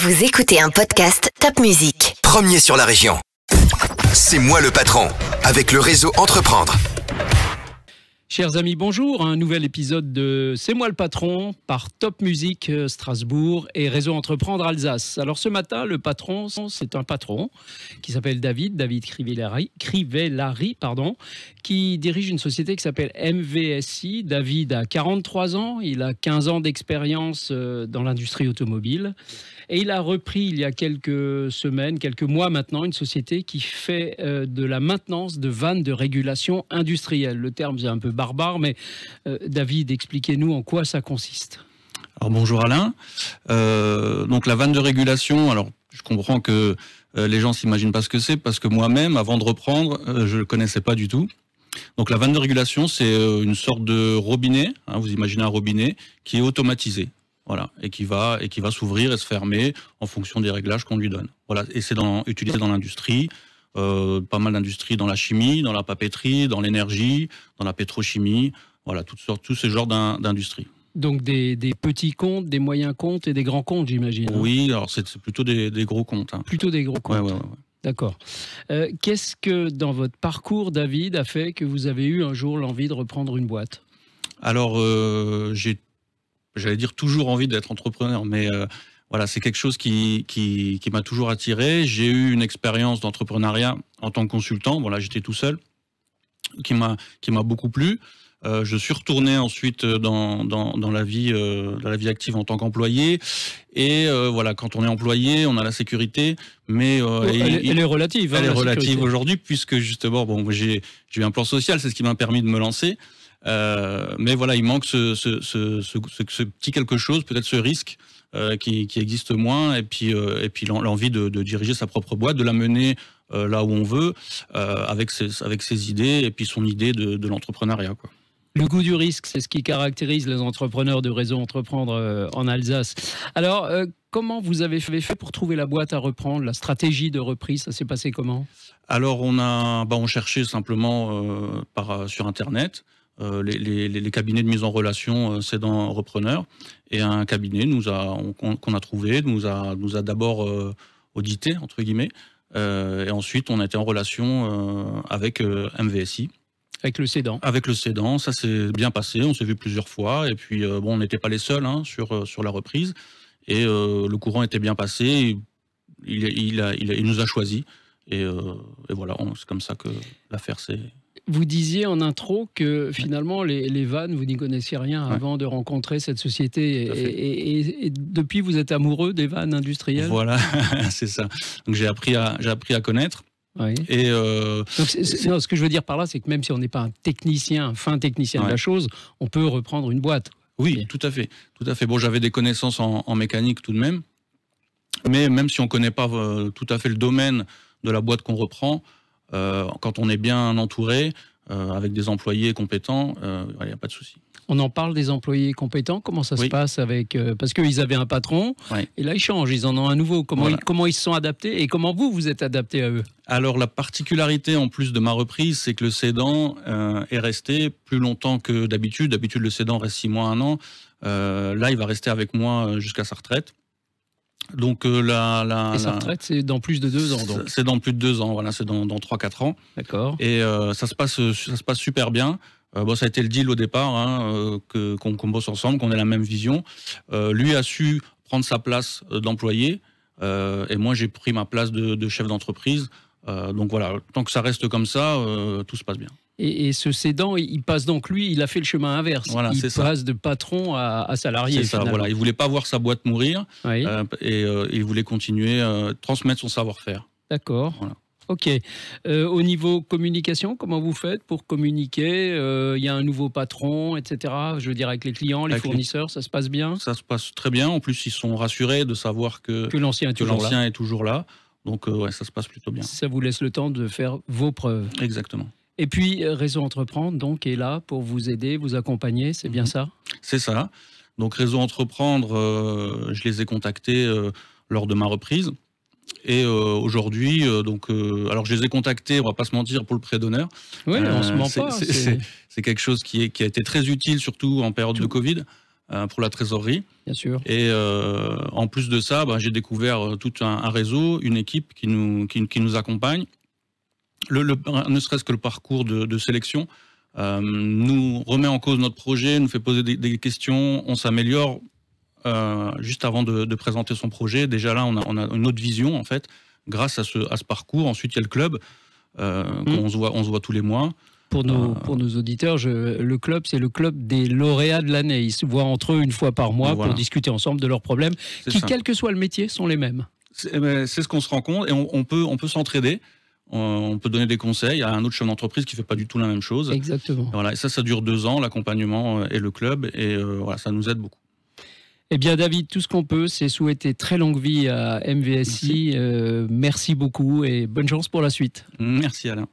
Vous écoutez un podcast Top Musique. Premier sur la région. C'est moi le patron, avec le réseau Entreprendre. Chers amis, bonjour. Un nouvel épisode de C'est moi le patron par Top Musique Strasbourg et Réseau Entreprendre Alsace. Alors ce matin, le patron, c'est un patron qui s'appelle David Crivellari, qui dirige une société qui s'appelle MVSI. David a 43 ans, il a 15 ans d'expérience dans l'industrie automobile. Et il a repris il y a quelques semaines, quelques mois maintenant, une société qui fait de la maintenance de vannes de régulation industrielle. Le terme est un peu barbare, mais David, expliquez-nous en quoi ça consiste. Alors bonjour Alain. Donc la vanne de régulation, alors je comprends que les gens s'imaginent pas ce que c'est, parce que moi-même, avant de reprendre, je le connaissais pas du tout. Donc la vanne de régulation, c'est une sorte de robinet, hein, vous imaginez un robinet, qui est automatisé. Voilà, et qui va s'ouvrir et se fermer en fonction des réglages qu'on lui donne. Voilà, et c'est utilisé dans l'industrie, pas mal d'industries dans la chimie, dans la papeterie, dans l'énergie, dans la pétrochimie, voilà, tous ces genres d'industries. Donc des petits comptes, des moyens comptes et des grands comptes, j'imagine. Oui, alors c'est plutôt des gros comptes. Hein. Plutôt des gros comptes. Ouais. D'accord. Qu'est-ce que dans votre parcours, David, a fait que vous avez eu un jour l'envie de reprendre une boîte? Alors j'allais dire toujours envie d'être entrepreneur, mais voilà, c'est quelque chose qui m'a toujours attiré. J'ai eu une expérience d'entrepreneuriat en tant que consultant. Voilà, j'étais tout seul, qui m'a beaucoup plu. Je suis retourné ensuite dans la vie active en tant qu'employé. Et voilà, quand on est employé, on a la sécurité, mais elle est relative. Elle est relative aujourd'hui, puisque justement, bon, j'ai eu un plan social, c'est ce qui m'a permis de me lancer. Mais voilà, il manque ce petit quelque chose, peut-être ce risque qui existe moins, et puis l'envie de diriger sa propre boîte, de la mener là où on veut, avec ses idées, et puis son idée de l'entrepreneuriat, quoi. Le goût du risque, c'est ce qui caractérise les entrepreneurs de Réseau Entreprendre en Alsace. Alors, comment vous avez fait pour trouver la boîte à reprendre, la stratégie de reprise, ça s'est passé comment? Alors, on cherchait simplement sur Internet. Les cabinets de mise en relation cédant repreneurs, et un cabinet qu'on a trouvé nous a d'abord audité, entre guillemets, et ensuite on a été en relation avec MVSI. Avec le cédant. Avec le cédant, ça s'est bien passé, on s'est vu plusieurs fois, et puis on n'était pas les seuls sur la reprise, et le courant était bien passé, il nous a choisis, et voilà, c'est comme ça que l'affaire s'est... Vous disiez en intro que finalement les vannes, vous n'y connaissiez rien avant de rencontrer cette société, et depuis vous êtes amoureux des vannes industrielles. Voilà, c'est ça. Donc j'ai appris à connaître. Oui. Et donc ce que je veux dire par là, c'est que même si on n'est pas un fin technicien de la chose, on peut reprendre une boîte. Oui, tout à fait. Bon, j'avais des connaissances en mécanique tout de même, mais même si on ne connaît pas tout à fait le domaine de la boîte qu'on reprend, quand on est bien entouré, avec des employés compétents, il n'y a pas de souci. On en parle des employés compétents, comment ça se passe avec... parce qu'ils avaient un patron, et là ils changent, ils en ont un nouveau. Comment ils se sont adaptés, et comment vous êtes adapté à eux? Alors la particularité en plus de ma reprise, c'est que le cédant est resté plus longtemps que d'habitude. D'habitude le cédant reste 6 mois, 1 an. Là il va rester avec moi jusqu'à sa retraite. Donc et sa retraite, c'est dans plus de 2 ans, donc. C'est dans plus de 2 ans, voilà, c'est dans 3-4 ans. D'accord. Et ça se passe super bien. Ça a été le deal au départ, qu'on bosse ensemble, qu'on ait la même vision. Lui a su prendre sa place d'employé, et moi j'ai pris ma place de chef d'entreprise. Donc voilà, tant que ça reste comme ça, tout se passe bien. Et ce cédant, il passe donc, lui, il a fait le chemin inverse. Voilà, il passe de patron à salarié. C'est ça, voilà. Il ne voulait pas voir sa boîte mourir, et il voulait continuer, transmettre son savoir-faire. D'accord. Voilà. Ok. Au niveau communication, comment vous faites pour communiquer? Il y a un nouveau patron, etc. Je veux dire, avec les clients, les fournisseurs, ça se passe bien? Ça se passe très bien. En plus, ils sont rassurés de savoir que l'ancien est toujours là. Donc, ça se passe plutôt bien. Ça vous laisse le temps de faire vos preuves. Exactement. Et puis, Réseau Entreprendre, donc, est là pour vous aider, vous accompagner, c'est bien ça? C'est ça. Donc, Réseau Entreprendre, je les ai contactés lors de ma reprise. Et aujourd'hui, alors je les ai contactés, on va pas se mentir, pour le prêt d'honneur. Oui, on se ment pas. C'est quelque chose qui a été très utile, surtout en période de Covid. pour la trésorerie. Bien sûr. Et en plus de ça, j'ai découvert tout un réseau, une équipe qui nous accompagne. Ne serait-ce que le parcours de sélection nous remet en cause notre projet, nous fait poser des questions, on s'améliore juste avant de présenter son projet. Déjà là, on a une autre vision en fait, grâce à ce parcours. Ensuite, il y a le club, on se voit tous les mois. Pour nos auditeurs, le club, c'est le club des lauréats de l'année. Ils se voient entre eux une fois par mois pour discuter ensemble de leurs problèmes, qui, quel que soit le métier, sont les mêmes. C'est ce qu'on se rend compte, et on peut s'entraider. On peut donner des conseils. Il y a un autre chef d'entreprise qui ne fait pas du tout la même chose. Exactement. Voilà, et ça dure 2 ans, l'accompagnement et le club, et ça nous aide beaucoup. Eh bien, David, tout ce qu'on peut, c'est souhaiter très longue vie à MVSI. Merci beaucoup et bonne chance pour la suite. Merci, Alain.